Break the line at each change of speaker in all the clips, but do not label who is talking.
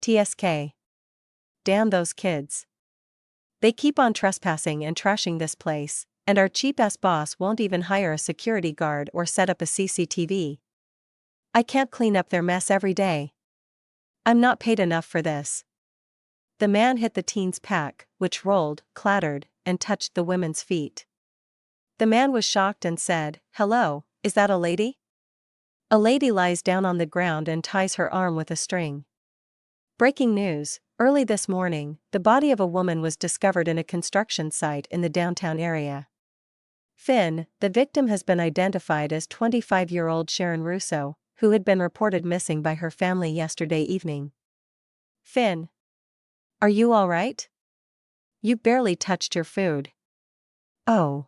TSK. Damn those kids. They keep on trespassing and trashing this place, and our cheap-ass boss won't even hire a security guard or set up a CCTV. I can't clean up their mess every day. I'm not paid enough for this. The man hit the teen's pack, which rolled, clattered, and touched the women's feet. The man was shocked and said, "Hello, is that a lady?" A lady lies down on the ground and ties her arm with a string. Breaking news: early this morning, the body of a woman was discovered in a construction site in the downtown area. Finn, the victim, has been identified as 25-year-old Sharon Russo, who had been reported missing by her family yesterday evening. Finn. Are you all right? You barely touched your food. Oh.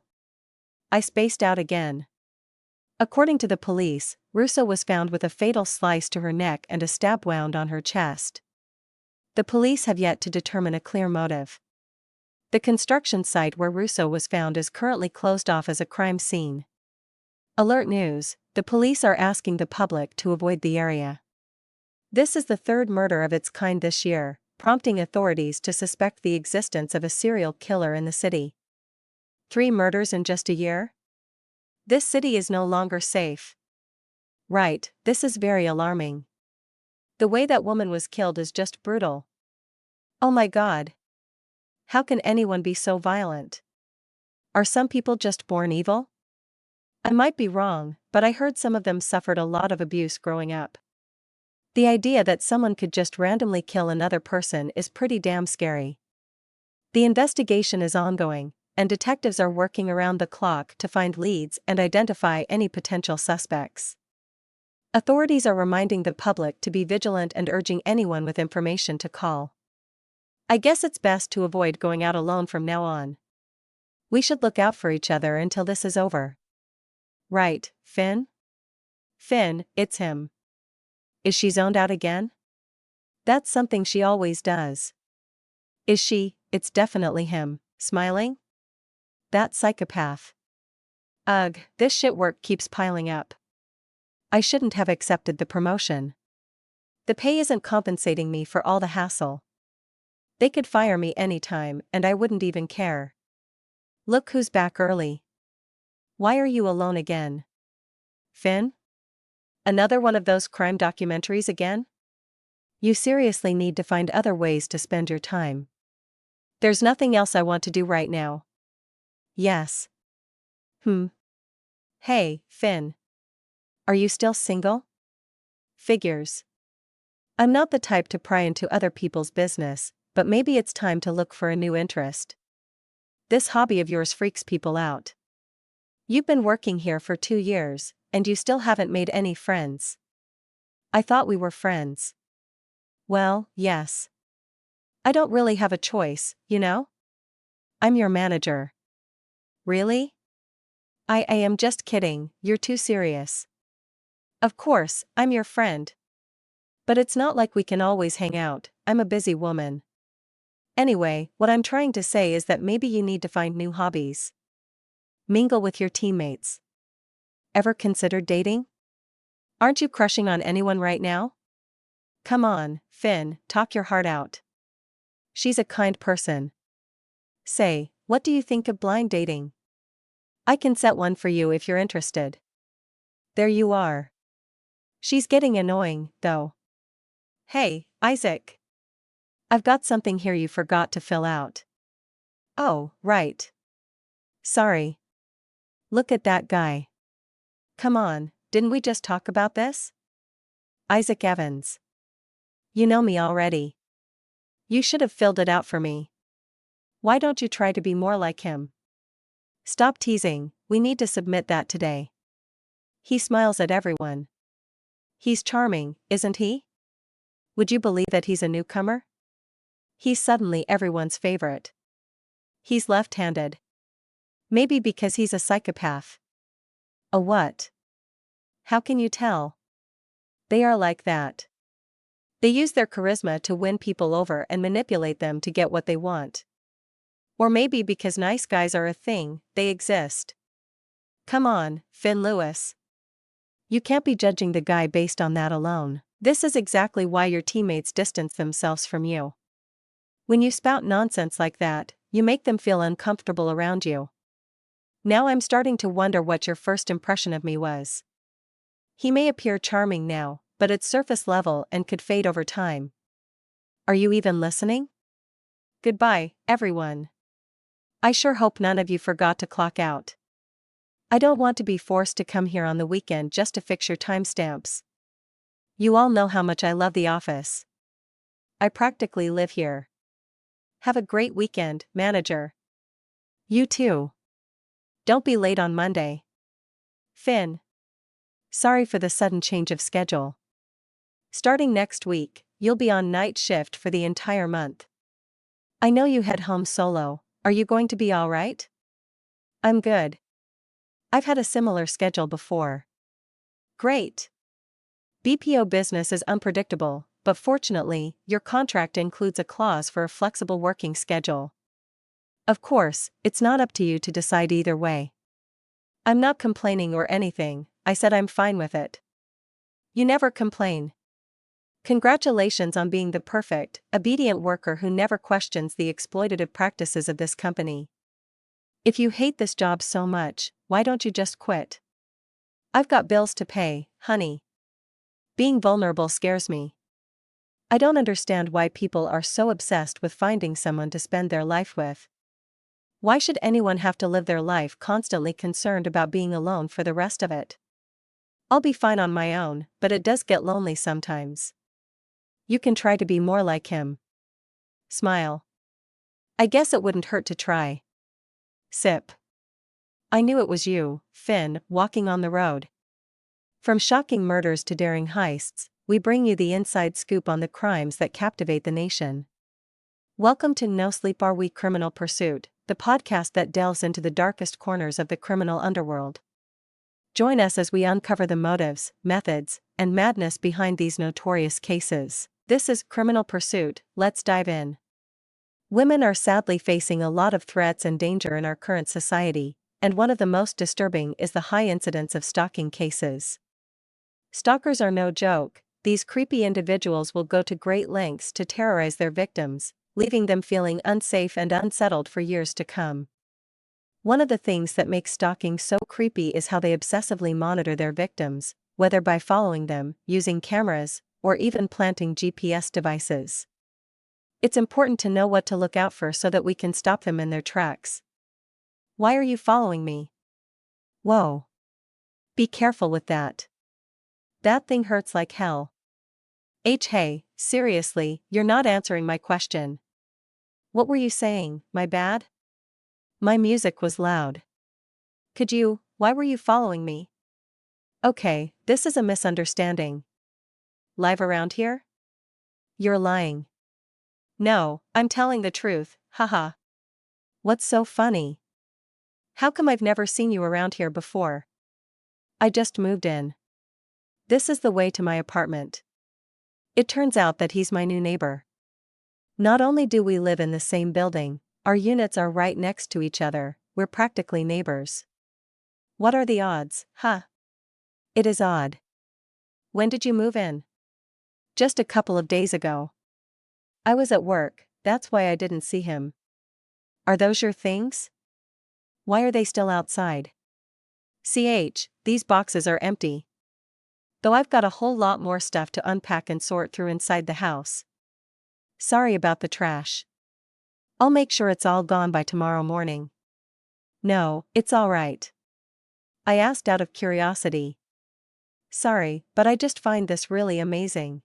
I spaced out again. According to the police, Russo was found with a fatal slice to her neck and a stab wound on her chest. The police have yet to determine a clear motive. The construction site where Russo was found is currently closed off as a crime scene. Alert news: the police are asking the public to avoid the area. This is the third murder of its kind this year, prompting authorities to suspect the existence of a serial killer in the city. 3 murders in just a year? This city is no longer safe. Right, this is very alarming. The way that woman was killed is just brutal. Oh my God. How can anyone be so violent? Are some people just born evil? I might be wrong, but I heard some of them suffered a lot of abuse growing up. The idea that someone could just randomly kill another person is pretty damn scary. The investigation is ongoing, and detectives are working around the clock to find leads and identify any potential suspects. Authorities are reminding the public to be vigilant and urging anyone with information to call. I guess it's best to avoid going out alone from now on. We should look out for each other until this is over. Right, Finn? Finn, it's him. Is she zoned out again? That's something she always does. Is she? It's definitely him, smiling? That psychopath. Ugh, this shit work keeps piling up. I shouldn't have accepted the promotion. The pay isn't compensating me for all the hassle. They could fire me anytime and I wouldn't even care. Look who's back early. Why are you alone again? Finn? Another one of those crime documentaries again? You seriously need to find other ways to spend your time. There's nothing else I want to do right now. Yes. Hey, Finn. Are you still single? Figures. I'm not the type to pry into other people's business, but maybe it's time to look for a new interest. This hobby of yours freaks people out. You've been working here for 2 years, and you still haven't made any friends. I thought we were friends. Well, yes. I don't really have a choice, you know? I'm your manager. Really? I am just kidding, you're too serious. Of course, I'm your friend. But it's not like we can always hang out, I'm a busy woman. Anyway, what I'm trying to say is that maybe you need to find new hobbies. Mingle with your teammates. Ever considered dating? Aren't you crushing on anyone right now? Come on, Finn, talk your heart out. She's a kind person. Say, what do you think of blind dating? I can set one for you if you're interested. There you are. She's getting annoying, though. Hey, Isaac. I've got something here you forgot to fill out. Oh, right. Sorry. Look at that guy. Come on, didn't we just talk about this? Isaac Evans. You know me already. You should have filled it out for me. Why don't you try to be more like him? Stop teasing, we need to submit that today. He smiles at everyone. He's charming, isn't he? Would you believe that he's a newcomer? He's suddenly everyone's favorite. He's left-handed. Maybe because he's a psychopath. A what? How can you tell? They are like that. They use their charisma to win people over and manipulate them to get what they want. Or maybe because nice guys are a thing, they exist. Come on, Finn Lewis. You can't be judging the guy based on that alone. This is exactly why your teammates distance themselves from you. When you spout nonsense like that, you make them feel uncomfortable around you. Now I'm starting to wonder what your first impression of me was. He may appear charming now, but it's surface level and could fade over time. Are you even listening? Goodbye, everyone. I sure hope none of you forgot to clock out. I don't want to be forced to come here on the weekend just to fix your timestamps. You all know how much I love the office. I practically live here. Have a great weekend, manager. You too. Don't be late on Monday. Finn. Sorry for the sudden change of schedule. Starting next week, you'll be on night shift for the entire month. I know you head home solo. Are you going to be all right? I'm good. I've had a similar schedule before. Great. BPO business is unpredictable, but fortunately, your contract includes a clause for a flexible working schedule. Of course, it's not up to you to decide either way. I'm not complaining or anything, I said I'm fine with it. You never complain. Congratulations on being the perfect, obedient worker who never questions the exploitative practices of this company. If you hate this job so much, why don't you just quit? I've got bills to pay, honey. Being vulnerable scares me. I don't understand why people are so obsessed with finding someone to spend their life with. Why should anyone have to live their life constantly concerned about being alone for the rest of it? I'll be fine on my own, but it does get lonely sometimes. You can try to be more like him. Smile. I guess it wouldn't hurt to try. Sip. I knew it was you, Finn, walking on the road. From shocking murders to daring heists, we bring you the inside scoop on the crimes that captivate the nation. Welcome to No Sleep Are We Criminal Pursuit, the podcast that delves into the darkest corners of the criminal underworld. Join us as we uncover the motives, methods, and madness behind these notorious cases. This is Criminal Pursuit, let's dive in. Women are sadly facing a lot of threats and danger in our current society, and one of the most disturbing is the high incidence of stalking cases. Stalkers are no joke. These creepy individuals will go to great lengths to terrorize their victims, leaving them feeling unsafe and unsettled for years to come. One of the things that makes stalking so creepy is how they obsessively monitor their victims, whether by following them, using cameras, or even planting GPS devices. It's important to know what to look out for so that we can stop them in their tracks. Why are you following me? Whoa. Be careful with that. That thing hurts like hell. Hey, seriously, you're not answering my question. What were you saying, my bad? My music was loud. Why were you following me? Okay, this is a misunderstanding. Live around here? You're lying. No, I'm telling the truth, haha. What's so funny? How come I've never seen you around here before? I just moved in. This is the way to my apartment. It turns out that he's my new neighbor. Not only do we live in the same building, our units are right next to each other, we're practically neighbors. What are the odds, huh? It is odd. When did you move in? Just a couple of days ago. I was at work, that's why I didn't see him. Are those your things? Why are they still outside? These boxes are empty. Though I've got a whole lot more stuff to unpack and sort through inside the house. Sorry about the trash. I'll make sure it's all gone by tomorrow morning. No, it's all right. I asked out of curiosity. Sorry, but I just find this really amazing.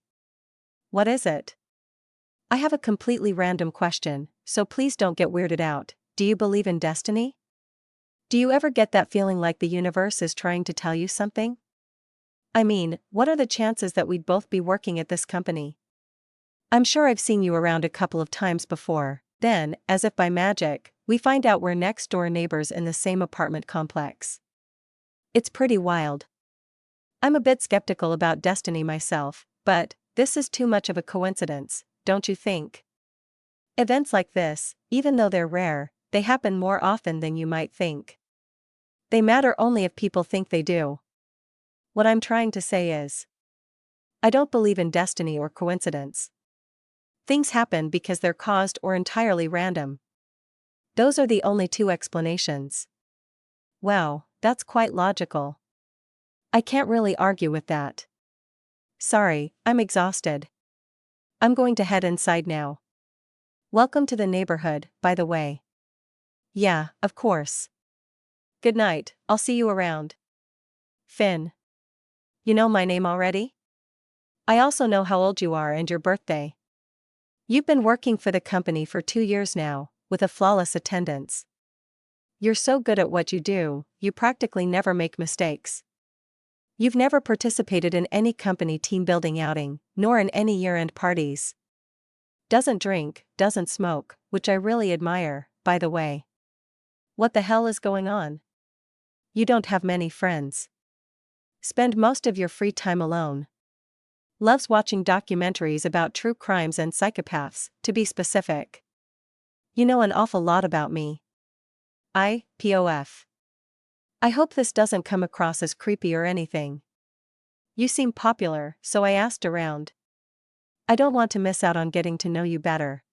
What is it? I have a completely random question, so please don't get weirded out. Do you believe in destiny? Do you ever get that feeling like the universe is trying to tell you something? I mean, what are the chances that we'd both be working at this company? I'm sure I've seen you around a couple of times before. Then, as if by magic, we find out we're next-door neighbors in the same apartment complex. It's pretty wild. I'm a bit skeptical about destiny myself, but this is too much of a coincidence, don't you think? Events like this, even though they're rare, they happen more often than you might think. They matter only if people think they do. What I'm trying to say is, I don't believe in destiny or coincidence. Things happen because they're caused or entirely random. Those are the only two explanations. Wow, that's quite logical. I can't really argue with that. Sorry, I'm exhausted. I'm going to head inside now. Welcome to the neighborhood, by the way. Yeah, of course. Good night, I'll see you around. Finn. You know my name already? I also know how old you are and your birthday. You've been working for the company for 2 years now, with a flawless attendance. You're so good at what you do, you practically never make mistakes. You've never participated in any company team building outing, nor in any year-end parties. Doesn't drink, doesn't smoke, which I really admire, by the way. What the hell is going on? You don't have many friends. Spend most of your free time alone. Loves watching documentaries about true crimes and psychopaths, to be specific. You know an awful lot about me. POF. I hope this doesn't come across as creepy or anything. You seem popular, so I asked around. I don't want to miss out on getting to know you better.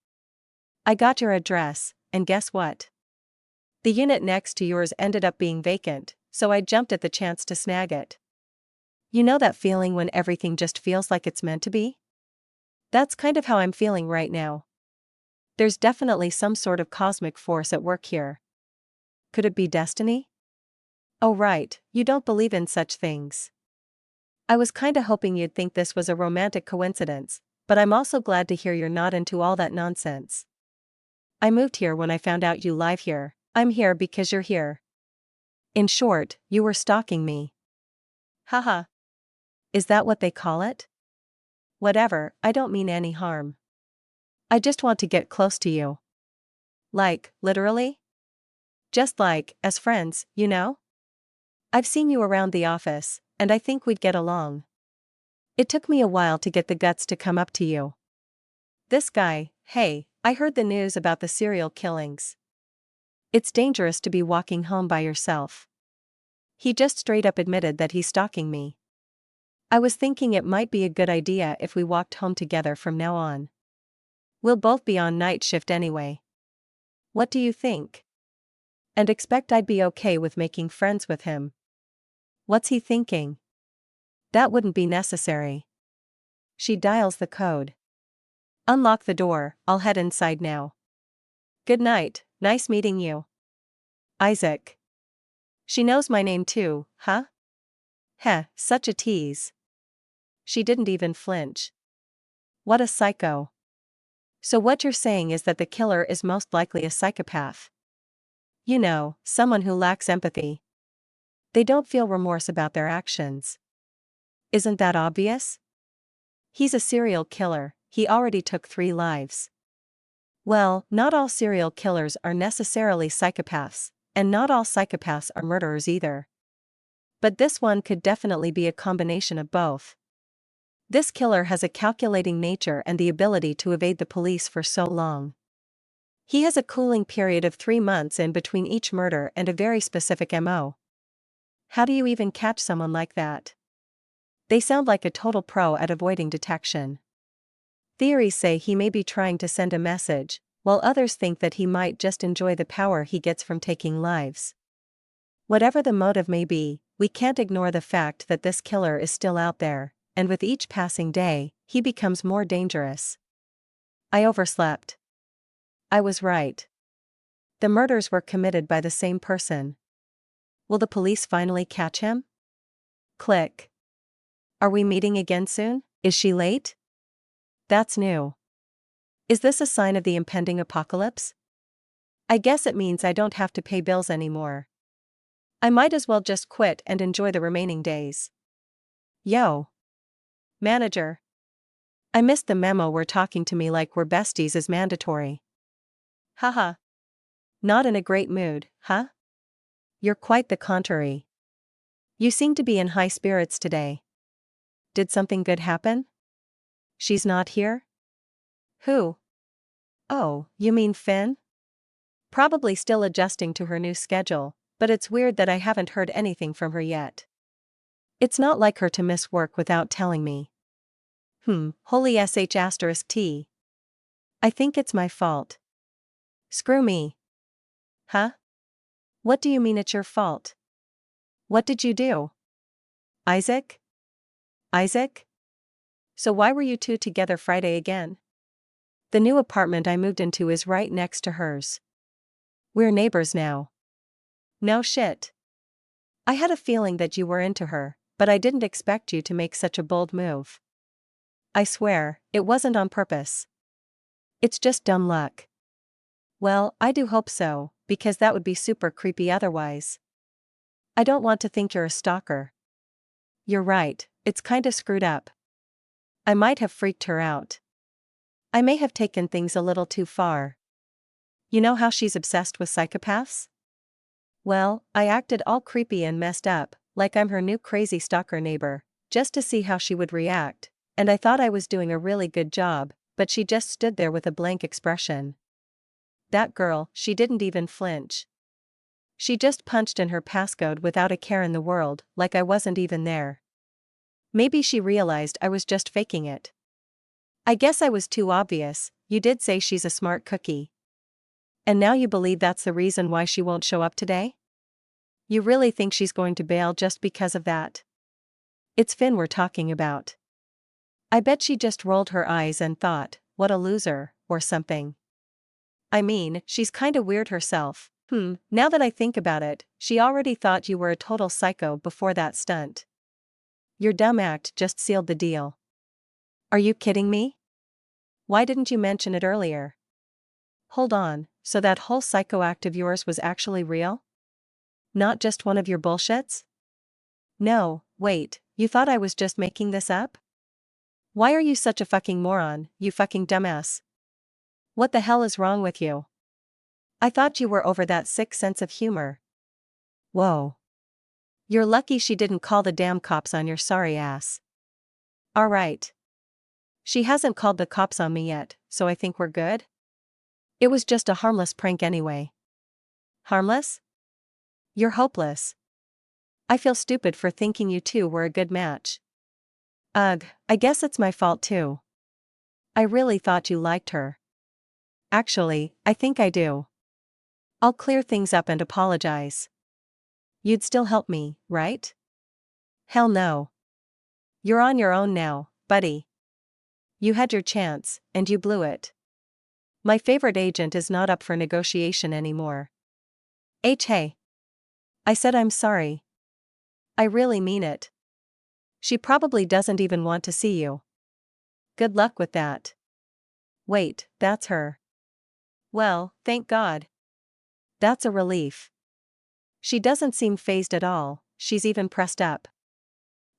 I got your address, and guess what? The unit next to yours ended up being vacant, so I jumped at the chance to snag it. You know that feeling when everything just feels like it's meant to be? That's kind of how I'm feeling right now. There's definitely some sort of cosmic force at work here. Could it be destiny? Oh right, you don't believe in such things. I was kinda hoping you'd think this was a romantic coincidence, but I'm also glad to hear you're not into all that nonsense. I moved here when I found out you live here. I'm here because you're here. In short, you were stalking me. Haha. Is that what they call it? Whatever, I don't mean any harm. I just want to get close to you. Like, literally? Just like, as friends, you know? I've seen you around the office, and I think we'd get along. It took me a while to get the guts to come up to you. This guy, hey, I heard the news about the serial killings. It's dangerous to be walking home by yourself. He just straight up admitted that he's stalking me. I was thinking it might be a good idea if we walked home together from now on. We'll both be on night shift anyway. What do you think? And expect I'd be okay with making friends with him. What's he thinking? That wouldn't be necessary. She dials the code. Unlock the door, I'll head inside now. Good night, nice meeting you. Isaac. She knows my name too, huh? Heh, such a tease. She didn't even flinch. What a psycho. So what you're saying is that the killer is most likely a psychopath. You know, someone who lacks empathy. They don't feel remorse about their actions. Isn't that obvious? He's a serial killer, he already took 3 lives. Well, not all serial killers are necessarily psychopaths, and not all psychopaths are murderers either. But this one could definitely be a combination of both. This killer has a calculating nature and the ability to evade the police for so long. He has a cooling period of 3 months in between each murder and a very specific MO. How do you even catch someone like that? They sound like a total pro at avoiding detection. Theories say he may be trying to send a message, while others think that he might just enjoy the power he gets from taking lives. Whatever the motive may be, we can't ignore the fact that this killer is still out there, and with each passing day, he becomes more dangerous. I overslept. I was right. The murders were committed by the same person. Will the police finally catch him? Click. Are we meeting again soon? Is she late? That's new. Is this a sign of the impending apocalypse? I guess it means I don't have to pay bills anymore. I might as well just quit and enjoy the remaining days. Yo. Manager. I missed the memo where talking to me like we're besties is mandatory. Haha. Not in a great mood, huh? You're quite the contrary. You seem to be in high spirits today. Did something good happen? She's not here? Who? Oh, you mean Finn? Probably still adjusting to her new schedule, but it's weird that I haven't heard anything from her yet. It's not like her to miss work without telling me. Holy sh*t. I think it's my fault. Screw me. Huh? What do you mean it's your fault? What did you do? Isaac? Isaac? So why were you two together Friday again? The new apartment I moved into is right next to hers. We're neighbors now. No shit. I had a feeling that you were into her, but I didn't expect you to make such a bold move. I swear, it wasn't on purpose. It's just dumb luck. Well, I do hope so, because that would be super creepy otherwise. I don't want to think you're a stalker. You're right, it's kinda screwed up. I might have freaked her out. I may have taken things a little too far. You know how she's obsessed with psychopaths? Well, I acted all creepy and messed up, like I'm her new crazy stalker neighbor, just to see how she would react, and I thought I was doing a really good job, but she just stood there with a blank expression. That girl, she didn't even flinch. She just punched in her passcode without a care in the world, like I wasn't even there. Maybe she realized I was just faking it. I guess I was too obvious. You did say she's a smart cookie. And now you believe that's the reason why she won't show up today? You really think she's going to bail just because of that? It's Finn we're talking about. I bet she just rolled her eyes and thought, what a loser, or something. I mean, she's kinda weird herself. Now that I think about it, she already thought you were a total psycho before that stunt. Your dumb act just sealed the deal. Are you kidding me? Why didn't you mention it earlier? Hold on, so that whole psycho act of yours was actually real? Not just one of your bullshits? No, wait, you thought I was just making this up? Why are you such a fucking moron, you fucking dumbass? What the hell is wrong with you? I thought you were over that sick sense of humor. Whoa. You're lucky she didn't call the damn cops on your sorry ass. Alright. She hasn't called the cops on me yet, so I think we're good? It was just a harmless prank anyway. Harmless? You're hopeless. I feel stupid for thinking you two were a good match. Ugh, I guess it's my fault too. I really thought you liked her. Actually, I think I do. I'll clear things up and apologize. You'd still help me, right? Hell no. You're on your own now, buddy. You had your chance, and you blew it. My favorite agent is not up for negotiation anymore. Hey. I said I'm sorry. I really mean it. She probably doesn't even want to see you. Good luck with that. Wait, that's her. Well, thank God. That's a relief. She doesn't seem fazed at all, she's even pressed up.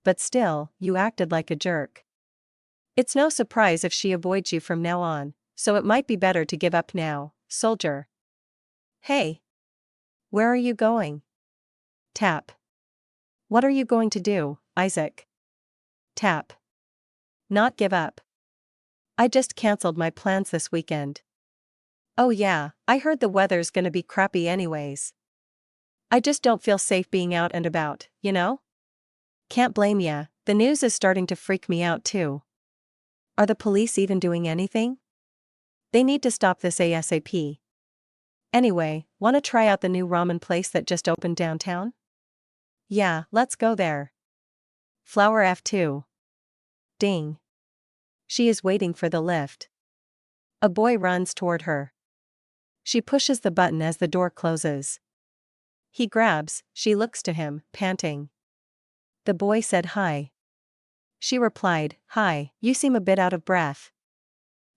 But still, you acted like a jerk. It's no surprise if she avoids you from now on, so it might be better to give up now, soldier. Hey. Where are you going? Tap. What are you going to do, Isaac? Tap. Not give up. I just cancelled my plans this weekend. Oh yeah, I heard the weather's gonna be crappy anyways. I just don't feel safe being out and about, you know? Can't blame ya, the news is starting to freak me out too. Are the police even doing anything? They need to stop this ASAP. Anyway, wanna try out the new ramen place that just opened downtown? Yeah, let's go there. Flower F2. Ding. She is waiting for the lift. A boy runs toward her. She pushes the button as the door closes. He grabs, she looks to him, panting. The boy said hi. She replied, hi, you seem a bit out of breath.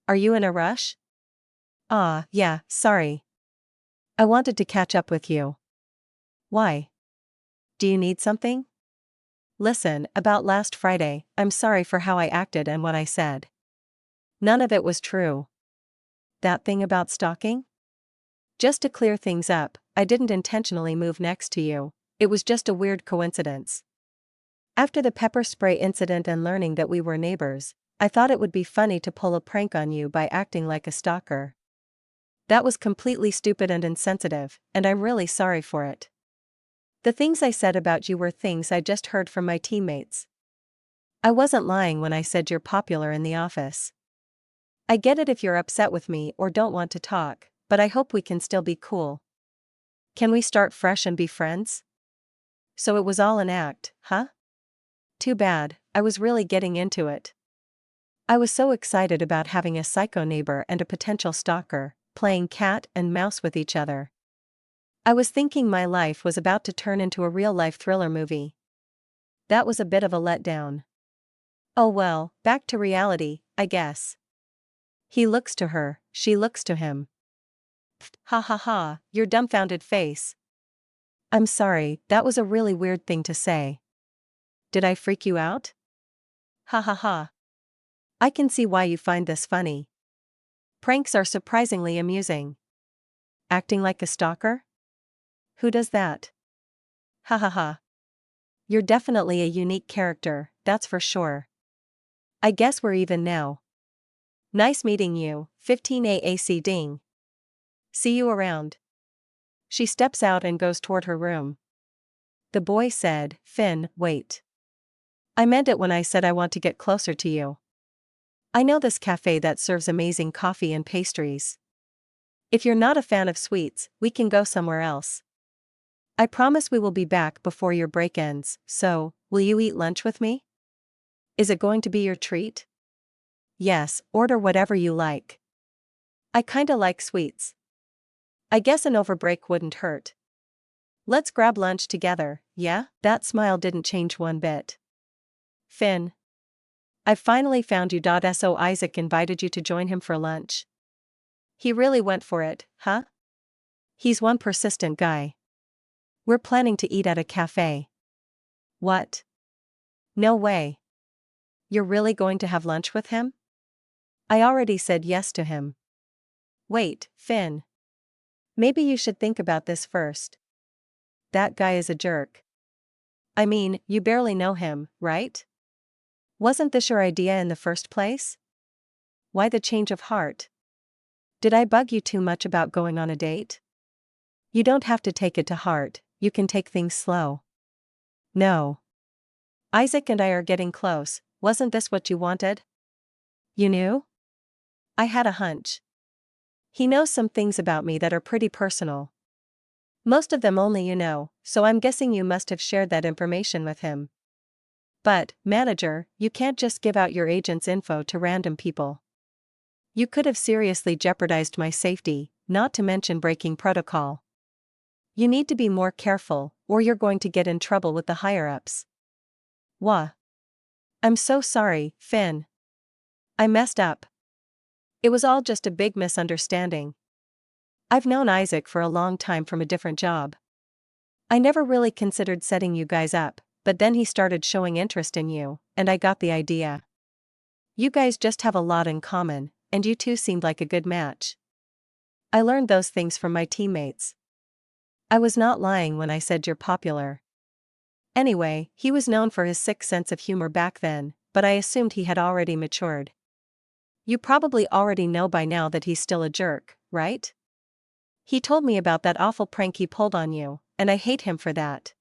Are you in a rush? Yeah, sorry. I wanted to catch up with you. Why? Do you need something? Listen, about last Friday, I'm sorry for how I acted and what I said. None of it was true. That thing about stalking? Just to clear things up, I didn't intentionally move next to you, it was just a weird coincidence. After the pepper spray incident and learning that we were neighbors, I thought it would be funny to pull a prank on you by acting like a stalker. That was completely stupid and insensitive, and I'm really sorry for it. The things I said about you were things I just heard from my teammates. I wasn't lying when I said you're popular in the office. I get it if you're upset with me or don't want to talk, but I hope we can still be cool. Can we start fresh and be friends? So it was all an act, huh? Too bad, I was really getting into it. I was so excited about having a psycho neighbor and a potential stalker, playing cat and mouse with each other. I was thinking my life was about to turn into a real-life thriller movie. That was a bit of a letdown. Oh well, back to reality, I guess. He looks to her, she looks to him. Ha ha ha, your dumbfounded face. I'm sorry, that was a really weird thing to say. Did I freak you out? Ha ha ha. I can see why you find this funny. Pranks are surprisingly amusing. Acting like a stalker? Who does that? Ha ha ha. You're definitely a unique character, that's for sure. I guess we're even now. Nice meeting you, 15AAC ding. See you around. She steps out and goes toward her room. The boy said, Finn, wait. I meant it when I said I want to get closer to you. I know this cafe that serves amazing coffee and pastries. If you're not a fan of sweets, we can go somewhere else. I promise we will be back before your break ends, so, will you eat lunch with me? Is it going to be your treat? Yes, order whatever you like. I kinda like sweets. I guess an overbreak wouldn't hurt. Let's grab lunch together, yeah? That smile didn't change one bit. Finn. I've finally found you. So Isaac invited you to join him for lunch. He really went for it, huh? He's one persistent guy. We're planning to eat at a cafe. What? No way. You're really going to have lunch with him? I already said yes to him. Wait, Finn. Maybe you should think about this first. That guy is a jerk. I mean, you barely know him, right? Wasn't this your idea in the first place? Why the change of heart? Did I bug you too much about going on a date? You don't have to take it to heart, you can take things slow. No. Isaac and I are getting close, wasn't this what you wanted? You knew? I had a hunch. He knows some things about me that are pretty personal. Most of them only you know, so I'm guessing you must have shared that information with him. But, manager, you can't just give out your agent's info to random people. You could have seriously jeopardized my safety, not to mention breaking protocol. You need to be more careful, or you're going to get in trouble with the higher-ups. Wah. I'm so sorry, Finn. I messed up. It was all just a big misunderstanding. I've known Isaac for a long time from a different job. I never really considered setting you guys up, but then he started showing interest in you, and I got the idea. You guys just have a lot in common, and you two seemed like a good match. I learned those things from my teammates. I was not lying when I said you're popular. Anyway, he was known for his sick sense of humor back then, but I assumed he had already matured. You probably already know by now that he's still a jerk, right? He told me about that awful prank he pulled on you, and I hate him for that.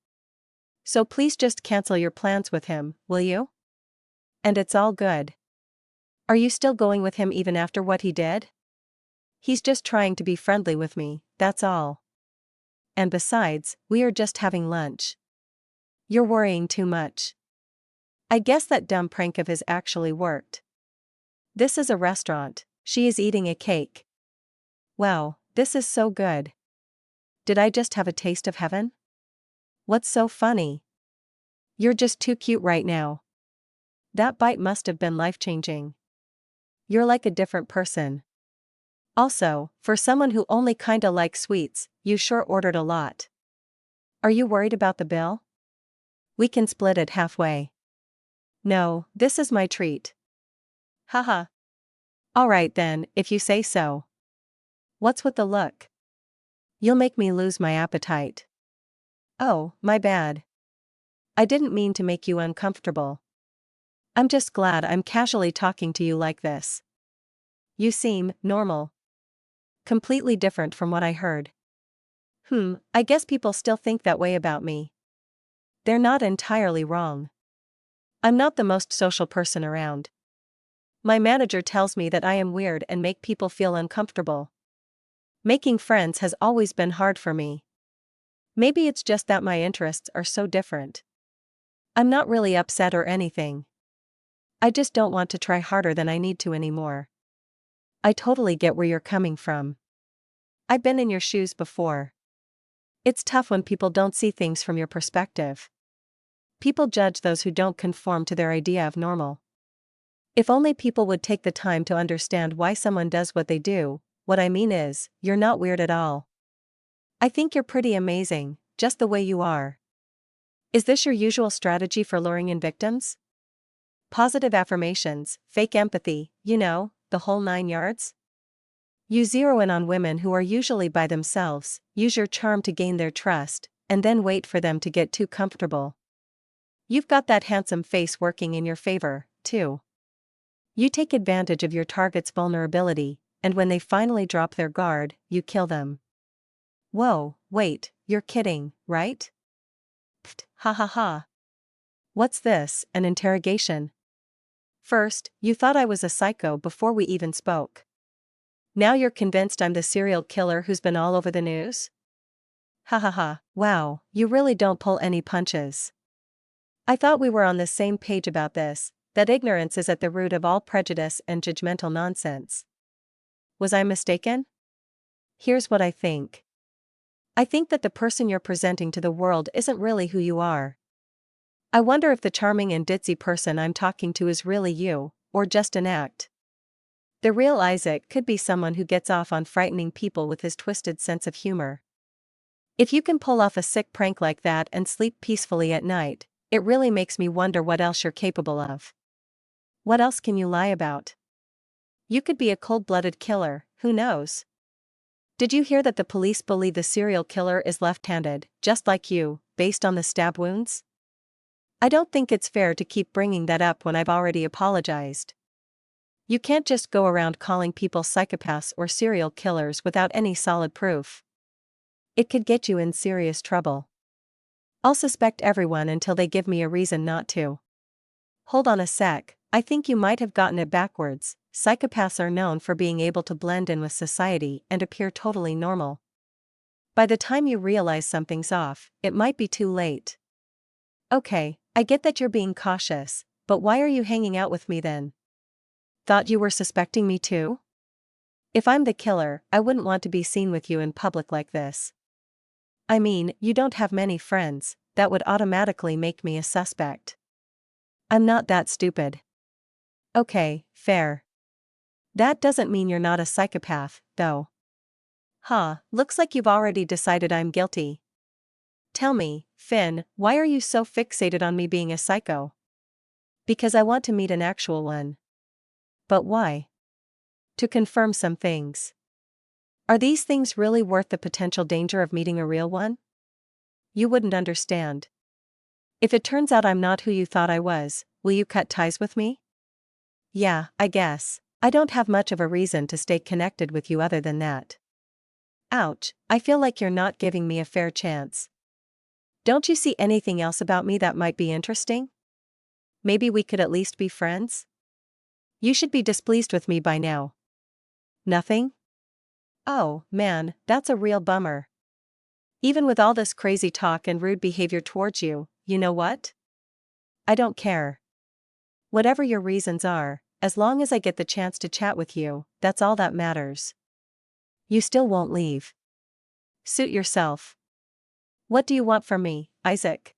So please just cancel your plans with him, will you? And it's all good. Are you still going with him even after what he did? He's just trying to be friendly with me, that's all. And besides, we are just having lunch. You're worrying too much. I guess that dumb prank of his actually worked. This is a restaurant, she is eating a cake. Wow, this is so good. Did I just have a taste of heaven? What's so funny? You're just too cute right now. That bite must have been life-changing. You're like a different person. Also, for someone who only kinda likes sweets, you sure ordered a lot. Are you worried about the bill? We can split it halfway. No, this is my treat. Haha. Alright then, if you say so. What's with the look? You'll make me lose my appetite. Oh, my bad. I didn't mean to make you uncomfortable. I'm just glad I'm casually talking to you like this. You seem normal. Completely different from what I heard. I guess people still think that way about me. They're not entirely wrong. I'm not the most social person around. My manager tells me that I am weird and make people feel uncomfortable. Making friends has always been hard for me. Maybe it's just that my interests are so different. I'm not really upset or anything. I just don't want to try harder than I need to anymore. I totally get where you're coming from. I've been in your shoes before. It's tough when people don't see things from your perspective. People judge those who don't conform to their idea of normal. If only people would take the time to understand why someone does what they do. What I mean is, you're not weird at all. I think you're pretty amazing, just the way you are. Is this your usual strategy for luring in victims? Positive affirmations, fake empathy, the whole 9 yards? You zero in on women who are usually by themselves, use your charm to gain their trust, and then wait for them to get too comfortable. You've got that handsome face working in your favor, too. You take advantage of your target's vulnerability, and when they finally drop their guard, you kill them. Whoa, wait, you're kidding, right? Pfft, ha ha ha. What's this, an interrogation? First, you thought I was a psycho before we even spoke. Now you're convinced I'm the serial killer who's been all over the news? Ha ha ha, wow, you really don't pull any punches. I thought we were on the same page about this, that ignorance is at the root of all prejudice and judgmental nonsense. Was I mistaken? Here's what I think. I think that the person you're presenting to the world isn't really who you are. I wonder if the charming and ditzy person I'm talking to is really you, or just an act. The real Isaac could be someone who gets off on frightening people with his twisted sense of humor. If you can pull off a sick prank like that and sleep peacefully at night, it really makes me wonder what else you're capable of. What else can you lie about? You could be a cold-blooded killer, who knows? Did you hear that the police believe the serial killer is left-handed, just like you, based on the stab wounds? I don't think it's fair to keep bringing that up when I've already apologized. You can't just go around calling people psychopaths or serial killers without any solid proof. It could get you in serious trouble. I'll suspect everyone until they give me a reason not to. Hold on a sec, I think you might have gotten it backwards. Psychopaths are known for being able to blend in with society and appear totally normal. By the time you realize something's off, it might be too late. Okay, I get that you're being cautious, but why are you hanging out with me then? Thought you were suspecting me too? If I'm the killer, I wouldn't want to be seen with you in public like this. I mean, you don't have many friends, that would automatically make me a suspect. I'm not that stupid. Okay, fair. That doesn't mean you're not a psychopath, though. Looks like you've already decided I'm guilty. Tell me, Finn, why are you so fixated on me being a psycho? Because I want to meet an actual one. But why? To confirm some things. Are these things really worth the potential danger of meeting a real one? You wouldn't understand. If it turns out I'm not who you thought I was, will you cut ties with me? Yeah, I guess. I don't have much of a reason to stay connected with you other than that. Ouch, I feel like you're not giving me a fair chance. Don't you see anything else about me that might be interesting? Maybe we could at least be friends? You should be displeased with me by now. Nothing? Oh, man, that's a real bummer. Even with all this crazy talk and rude behavior towards you, you know what? I don't care. Whatever your reasons are, as long as I get the chance to chat with you, that's all that matters. You still won't leave. Suit yourself. What do you want from me, Isaac?